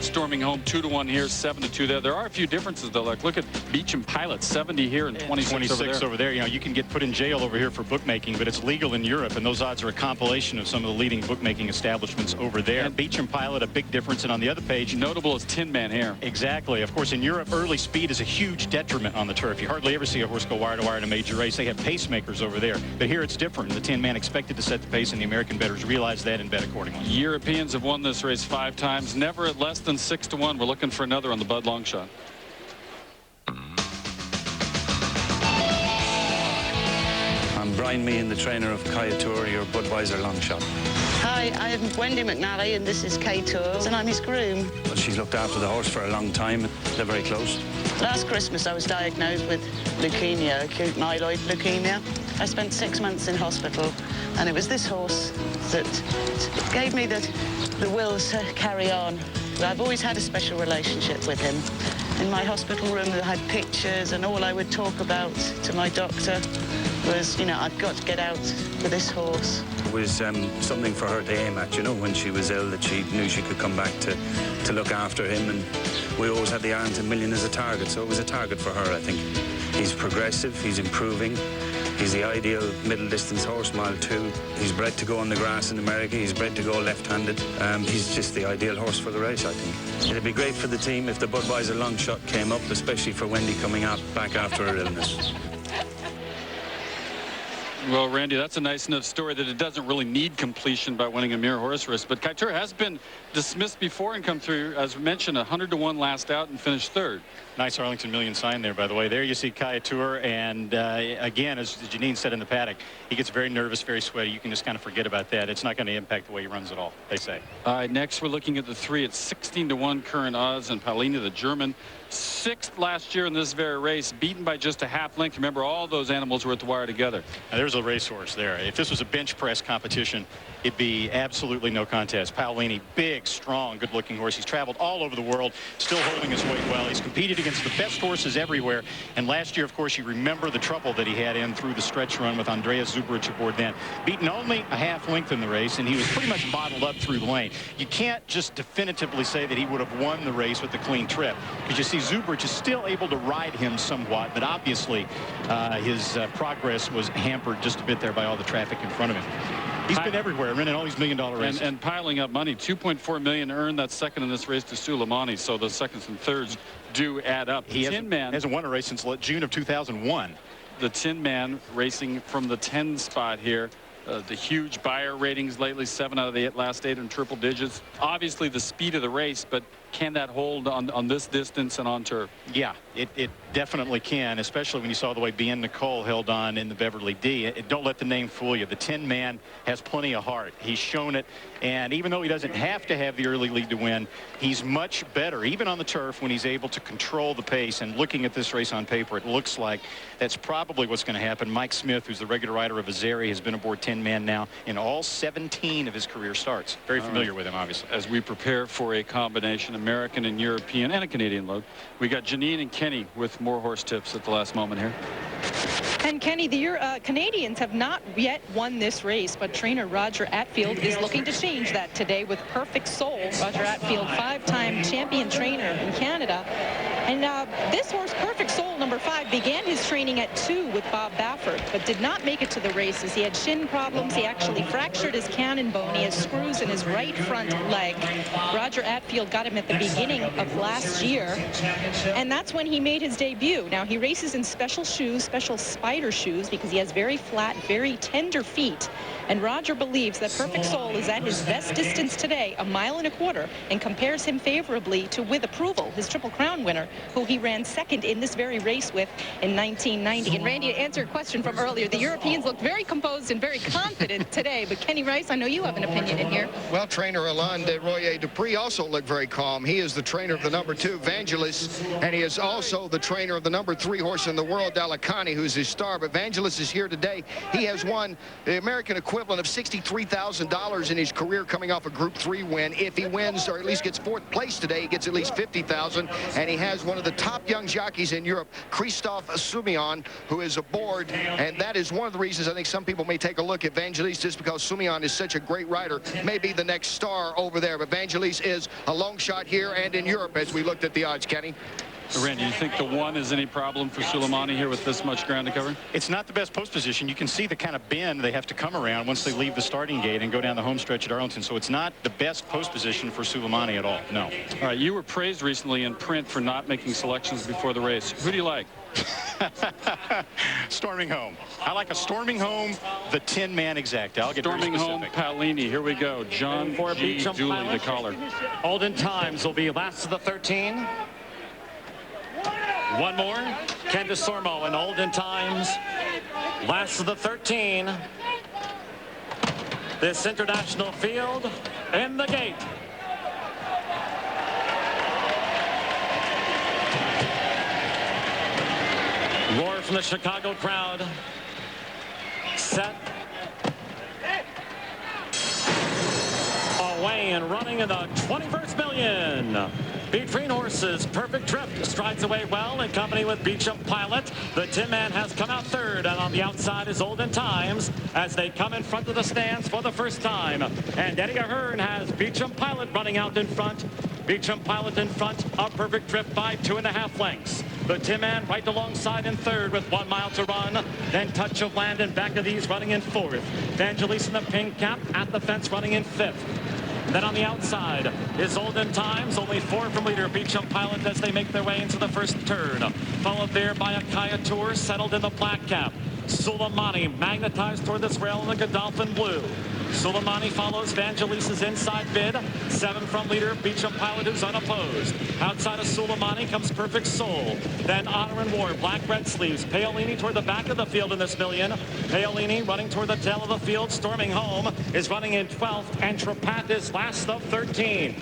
storming home 2-1 here, 7-2 there. There are a few differences though. Like look at Beecham Pilot, 70 here and 26 over there. You know, you can get put in jail over here for bookmaking, but it's legal in Europe, and those odds are a compilation of some of the leading bookmaking establishments over there. And Beecham Pilot, a big difference, and on the other page, notable is Tin Man here. Exactly. Of course, in Europe, early speed is a huge detriment on the turf. You hardly ever see a horse go wire to wire in a major race. They have pacemakers over there, but here it's different. The Tin Man expected to set the pace, and the American bettors realize that and bet accordingly. Europeans have won this race 5 times, never at less than 6-1. We're looking for another on the Bud Long Shot. I'm Brian Meehan, the trainer of Kayatur, your Budweiser long shot. Hi, I'm Wendy McNally, and this is Kay Tours, and I'm his groom. Well, she's looked after the horse for a long time. They're very close. Last Christmas, I was diagnosed with leukemia, acute myeloid leukemia. I spent 6 months in hospital, and it was this horse that gave me the will to carry on. I've always had a special relationship with him. In my hospital room, I had pictures, and all I would talk about to my doctor was, you know, I've got to get out with this horse. It was something for her to aim at, you know, when she was ill, that she knew she could come back to look after him, and we always had the Arlington Million as a target, so it was a target for her, I think. He's progressive, he's improving. He's the ideal middle distance horse, mile 2. He's bred to go on the grass in America. He's bred to go left-handed. He's just the ideal horse for the race, I think. It'd be great for the team if the Budweiser long shot came up, especially for Wendy coming out back after her illness. Well, Randy, that's a nice enough story that it doesn't really need completion by winning a mere horse race. But Kayatur has been dismissed before and come through, as mentioned, 100-1 last out and finished 3rd. Nice Arlington Million sign there, by the way. There you see Kayatur, and again, as Janine said in the paddock, he gets very nervous, very sweaty. You can just kind of forget about that. It's not going to impact the way he runs at all, they say. All right, next we're looking at the 3 at 16-1 current odds, and Paulina, the German, 6th last year in this very race, beaten by just a half length. Remember, all those animals were at the wire together. Now, there's a racehorse there. If this was a bench press competition, it'd be absolutely no contest. Paolini, big, strong, good-looking horse. He's traveled all over the world, still holding his weight well. He's competed against the best horses everywhere. And last year, of course, you remember the trouble that he had in through the stretch run with Andreas Zubrich aboard then. Beaten only a half length in the race, and he was pretty much bottled up through the lane. You can't just definitively say that he would have won the race with a clean trip, because you see Zubrich is still able to ride him somewhat, but obviously his progress was hampered just a bit there by all the traffic in front of him. He's been everywhere, running all these million-dollar races. And piling up money. $2.4 million earned. That's second in this race to Suleimani. So the seconds and thirds do add up. He hasn't won a race since June of 2001. The Tin Man racing from the 10 spot here. The huge buyer ratings lately, 7 out of the last 8 in triple digits. Obviously the speed of the race, but can that hold on this distance and on turf? Yeah, it definitely can, especially when you saw the way Bien Nicole held on in the Beverly D. Don't let the name fool you. The Tin Man has plenty of heart. He's shown it, and even though he doesn't have to have the early lead to win, he's much better, even on the turf, when he's able to control the pace. And looking at this race on paper, it looks like that's probably what's going to happen. Mike Smith, who's the regular rider of Azeri, has been aboard Tin Man now in all 17 of his career starts. Very familiar with him, obviously. As we prepare for a combination American and European and a Canadian load, we got Janine and Kenny with more horse tips at the last moment here. And Kenny, the Canadians have not yet won this race, but trainer Roger Attfield is looking to change that today with Perfect Soul. Roger Attfield, 5-time champion trainer in Canada. And this horse, Perfect Soul, number 5, began his training at 2 with Bob Baffert, but did not make it to the races. He had shin problems. He actually fractured his cannon bone. He has screws in his right front leg. Roger Attfield got him at the beginning of last year, and that's when he made his debut. Now, he races in special shoes, special spider shoes, because he has very flat, very tender feet. And Roger believes that Perfect Soul is at his best distance today, 1.25 miles, and compares him favorably to With Approval, his Triple Crown winner, who he ran second in this very race with in 1990. And Randy, to answer your question from earlier, the Europeans looked very composed and very confident today. But Kenny Rice, I know you have an opinion in here. Well, trainer Alain de Royer Dupree also looked very calm. He is the trainer of the number 2, Vangelis, and he is also the trainer of the number 3 horse in the world, Dalakani, who's his star. But Vangelis is here today. He has won the American equivalent of $63,000 in his career, coming off a Group 3 win. If he wins, or at least gets 4th place today, he gets at least $50,000, and he has one of the top young jockeys in Europe, Christophe Soumillon, who is aboard, and that is one of the reasons I think some people may take a look at Vangelis, just because Soumillon is such a great rider, may be the next star over there. But Vangelis is a long shot here and in Europe as we looked at the odds, Kenny. Randy, do you think the one is any problem for Suleimani here with this much ground to cover? It's not the best post position. You can see the kind of bend they have to come around once they leave the starting gate and go down the home stretch at Arlington. So it's not the best post position for Suleimani at all. No. All right, you were praised recently in print for not making selections before the race. Who do you like? Storming Home. I like a Storming Home, the 10-man exact. I'll get Storming Home, Paolini. Here we go. John For G. Beecham Dooley, Pilot. the caller. Olden Times will be last of the 13. One more. Ken DeSormo and Olden Times. Last of the 13. This international field in the gate. Roar from the Chicago crowd. Set. Away and running in the 21st million. Between horses, Perfect Drift strides away well in company with Beecham Pilot. The Tin Man has come out third, and on the outside is Olden Times as they come in front of the stands for the first time. And Eddie Ahern has Beecham Pilot running out in front. Beecham Pilot in front of Perfect Drift by 2.5 lengths. The Tin Man right alongside in third with 1 mile to run. Then Touch of Land in back of these running in fourth. Vangelis in the pink cap at the fence running in fifth. Then on the outside is Olden Times, only 4 from leader Beecham Pilot as they make their way into the first turn. Followed there by Akaya Tour, settled in the black cap. Suleimani magnetized toward this rail in the Godolphin blue. Suleimani follows Vangelis' inside bid. 7 from leader Beecham Pilot, who's unopposed. Outside of Suleimani comes Perfect Soul. Then Honor and War, black red sleeves. Paolini toward the back of the field in this million. Paolini running toward the tail of the field. Storming Home is running in 12th. And Trepat is last of 13.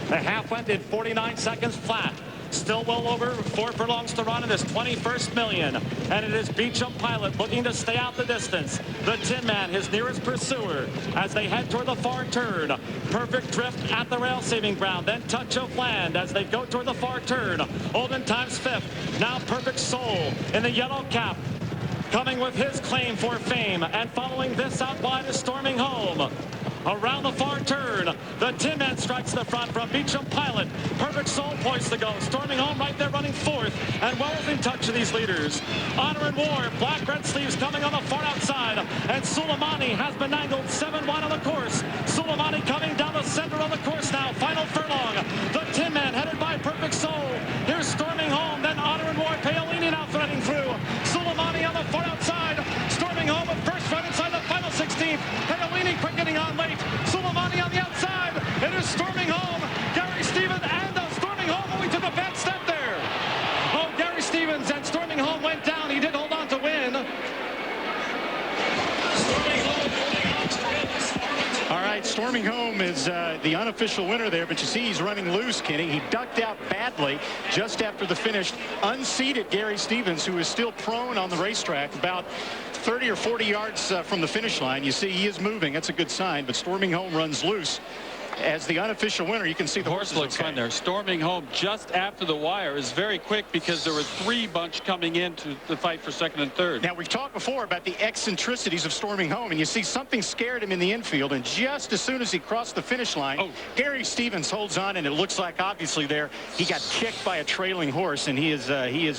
The half went in 49 seconds flat. Still well over 4 furlongs to run in this 21st million. And it is Beecham Pilot looking to stay out the distance. The Tin Man, his nearest pursuer, as they head toward the far turn. Perfect Drift at the rail saving ground. Then Touch of Land as they go toward the far turn. Olden Times 5th. Now Perfect Soul in the yellow cap, coming with his claim for fame. And following this out wide is Storming Home. Around the far turn, the Tin Man strikes the front from Beecham Pilot. Perfect Soul poised to go. Storming Home right there running fourth and well within touch of these leaders. Honor and War, black red sleeves coming on the far outside. And Suleimani has been angled 7 wide on the course. Suleimani coming down the center on the course now. Final furlong. The Tin Man headed by Perfect Soul. Here's Storming Home, then Honor and War. Paolini now threading through. Suleimani on the far outside. Storming Home with first run inside the final 16th. Paolini quickening on late. Suleimani on the outside. It is Storming Home. Gary Stevens and Storming Home only took a bad step there. Oh, Gary Stevens and Storming Home went down. He did hold on to win. All right, Storming Home is the unofficial winner there, but you see he's running loose, Kenny. He ducked out badly just after the finish, unseated Gary Stevens, who is still prone on the racetrack about 30 or 40 yards from the finish line. You see he is moving. That's a good sign, but Storming Home runs loose. As the unofficial winner, you can see the horse looks fine there. Storming Home just after the wire is very quick because there were 3 bunch coming in to the fight for second and third. Now, we've talked before about the eccentricities of Storming Home, and you see something scared him in the infield, and just as soon as he crossed the finish line, Gary Stevens holds on, and it looks like obviously there he got kicked by a trailing horse, and he is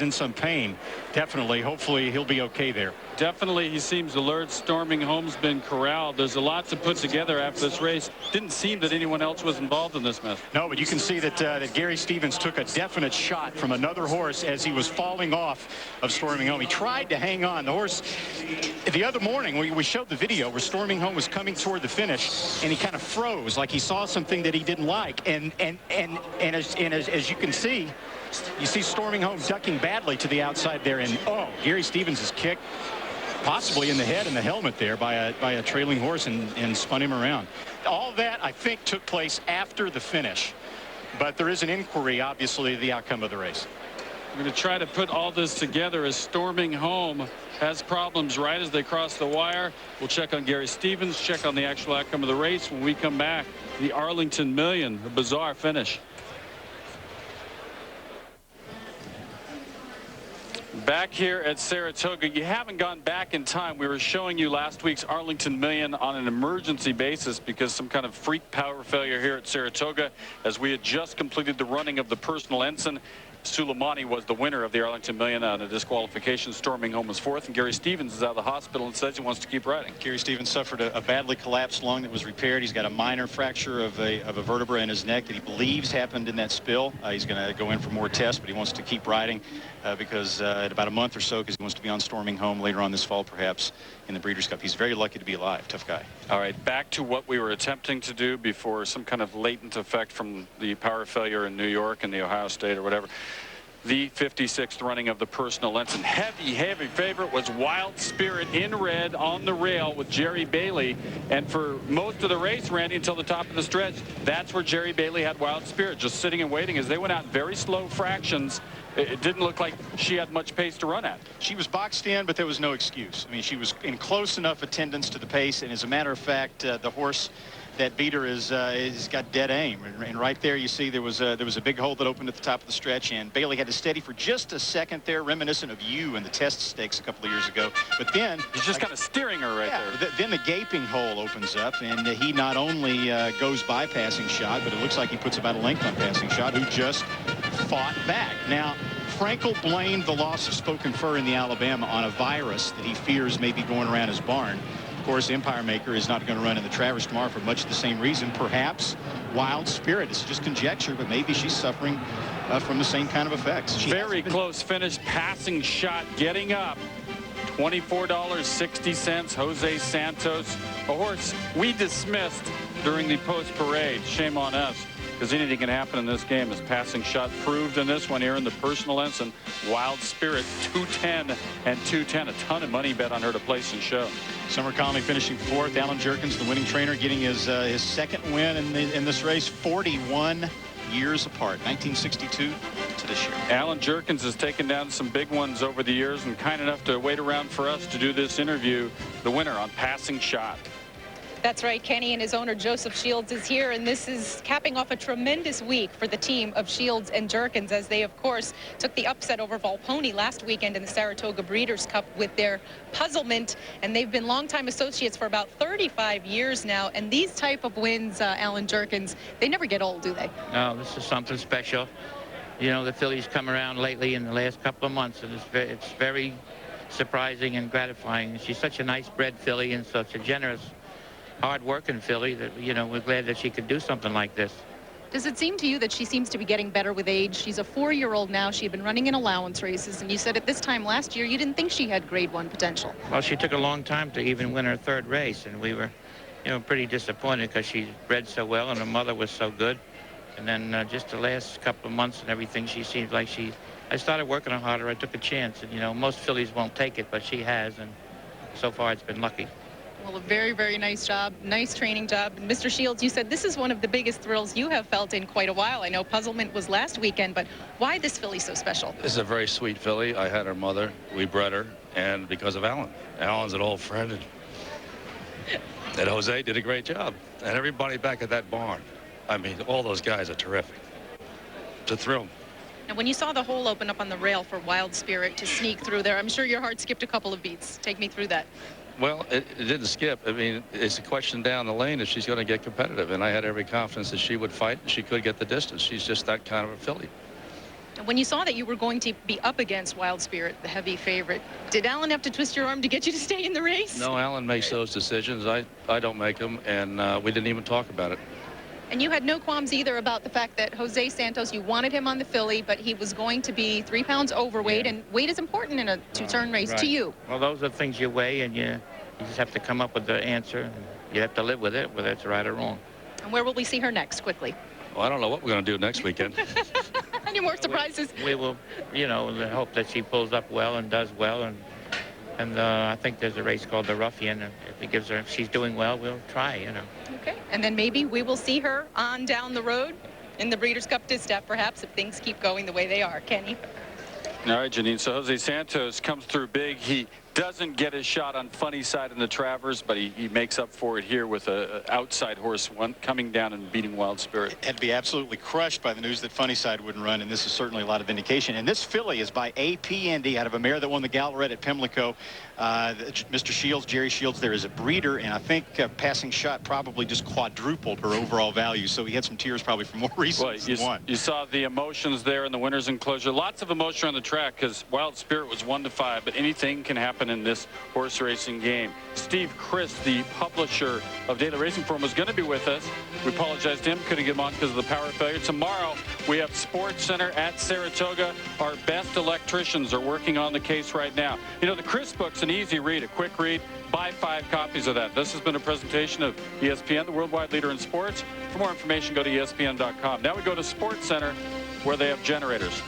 in some pain. Definitely. Hopefully he'll be okay there. Definitely, he seems alert. Storming Home's been corralled. There's a lot to put together after this race. Didn't seem that anyone else was involved in this mess. No, but you can see that that Gary Stevens took a definite shot from another horse as he was falling off of Storming Home. He tried to hang on. The horse, the other morning, we showed the video where Storming Home was coming toward the finish, and he kind of froze like he saw something that he didn't like. And as you can see, you see Storming Home ducking badly to the outside there, and Gary Stevens is kicked possibly in the head and the helmet there by a trailing horse and spun him around. All that, I think, took place after the finish, but there is an inquiry, obviously, of the outcome of the race. We're going to try to put all this together as Storming Home has problems right as they cross the wire. We'll check on Gary Stevens, check on the actual outcome of the race when we come back. The Arlington Million, a bizarre finish. Back here at Saratoga, you haven't gone back in time. We were showing you last week's Arlington Million on an emergency basis because some kind of freak power failure here at Saratoga, as we had just completed the running of the personal ensign. Suleimani was the winner of the Arlington Million on a disqualification, storming home as fourth, and Gary Stevens is out of the hospital and says he wants to keep riding. Gary Stevens suffered a badly collapsed lung that was repaired. He's got a minor fracture of a vertebra in his neck that he believes happened in that spill. He's going to go in for more tests, but he wants to keep riding because in about a month or so, because he wants to be on storming home later on this fall, perhaps in the Breeders' Cup. He's very lucky to be alive. Tough guy. All right, back to what we were attempting to do before some kind of latent effect from the power failure in New York and the Ohio State or whatever. The 56th running of the personal ensign. Heavy favorite was Wild Spirit in red on the rail with Jerry Bailey. And for most of the race, Randy, until the top of the stretch, that's where Jerry Bailey had Wild Spirit, just sitting and waiting as they went out in very slow fractions. It didn't look like she had much pace to run at. She was boxed in, but there was no excuse. I mean, she was in close enough attendance to the pace, and as a matter of fact, the horse that beat her is got dead aim, and right there you see there was a big hole that opened at the top of the stretch, and Bailey had to steady for just a second there, reminiscent of you in the test stakes a couple of years ago. But then he's just kind of steering her right there. Then the gaping hole opens up, and he not only goes by Passing Shot, but it looks like he puts about a length on Passing Shot, who just fought back. Now, Frankel blamed the loss of Spoken Fur in the Alabama on a virus that he fears may be going around his barn. Of course, Empire Maker is not going to run in the Travers tomorrow for much the same reason. Perhaps Wild Spirit. It's just conjecture, but maybe she's suffering from the same kind of effects. Very close finish. Passing Shot getting up. $24.60. Jose Santos, a horse we dismissed during the post parade. Shame on us, because anything can happen in this game, as Passing Shot proved in this one here in the personal ensign. Wild Spirit 210 and 210. A ton of money bet on her to place and show. Summer Colony finishing fourth. Alan Jerkins, the winning trainer, getting his second win in this race. 41 years apart, 1962 to this year. Alan Jerkins has taken down some big ones over the years and kind enough to wait around for us to do this interview. The winner on Passing Shot. That's right. Kenny and his owner Joseph Shields is here, and this is capping off a tremendous week for the team of Shields and Jerkins, as they of course took the upset over Volponi last weekend in the Saratoga Breeders' Cup with their Puzzlement, and they've been longtime associates for about 35 years now. And these type of wins, Alan Jerkins, they never get old, do they? No, this is something special. You know, the fillies come around lately in the last couple of months, and it's very surprising and gratifying. She's such a nice bred filly and such a generous, hard-working filly that, you know, we're glad that she could do something like this. Does it seem to you that she seems to be getting better with age? She's a 4-year-old now. She had been running in allowance races, and you said at this time last year you didn't think she had grade 1 potential. Well, she took a long time to even win her third race, and we were, you know, pretty disappointed because she bred so well and her mother was so good. And then just the last couple of months and everything, she seems like I started working on harder. I took a chance, and, you know, most fillies won't take it, but she has, and so far it's been lucky. Well, a very, very nice job, nice training job. And Mr. Shields, you said this is one of the biggest thrills you have felt in quite a while. I know Puzzlement was last weekend, but why this filly so special? This is a very sweet filly. I had her mother. We bred her, and because of Alan. Alan's an old friend, and Jose did a great job. And everybody back at that barn, I mean, all those guys are terrific. It's a thrill. Now, when you saw the hole open up on the rail for Wild Spirit to sneak through there, I'm sure your heart skipped a couple of beats. Take me through that. Well, it didn't skip. I mean, it's a question down the lane if she's going to get competitive. And I had every confidence that she would fight and she could get the distance. She's just that kind of a filly. When you saw that you were going to be up against Wild Spirit, the heavy favorite, did Alan have to twist your arm to get you to stay in the race? No, Alan makes those decisions. I don't make them, and we didn't even talk about it. And you had no qualms either about the fact that Jose Santos, you wanted him on the filly, but he was going to be 3 pounds overweight, and weight is important in a two-turn race to you. Well, those are things you weigh, and you just have to come up with the answer. And you have to live with it, whether it's right or wrong. And where will we see her next, quickly? Well, I don't know what we're going to do next weekend. Any more surprises? We will, you know, hope that she pulls up well and does well, and I think there's a race called the Ruffian, and if she's doing well, we'll try, you know. Okay, and then maybe we will see her on down the road in the Breeders' Cup Distaff, perhaps, if things keep going the way they are. Kenny? All right, Janine. So Jose Santos comes through big. He doesn't get his shot on Funny Side in the Travers, but he makes up for it here with a outside horse coming down and beating Wild Spirit. Had to be absolutely crushed by the news that Funny Side wouldn't run, and this is certainly a lot of vindication. And this filly is by A.P. Indy out of a mare that won the Gallaret at Pimlico. Mr. Shields, Jerry Shields, there is a breeder, and I think Passing Shot probably just quadrupled her overall value, so he had some tears probably for more reasons than one. You saw the emotions there in the winner's enclosure. Lots of emotion on the track because Wild Spirit was 1-5, but anything can happen in this horse racing game. Steve Christ, the publisher of Daily Racing Form, was going to be with us. We apologize to him, couldn't get him on because of the power failure. Tomorrow we have Sports Center at Saratoga. Our best electricians are working on the case right now. You know, the Christ book's an easy read, a quick read. Buy 5 copies of that. This has been a presentation of ESPN, the worldwide leader in sports. For more information, go to ESPN.com. Now we go to Sports Center, where they have generators.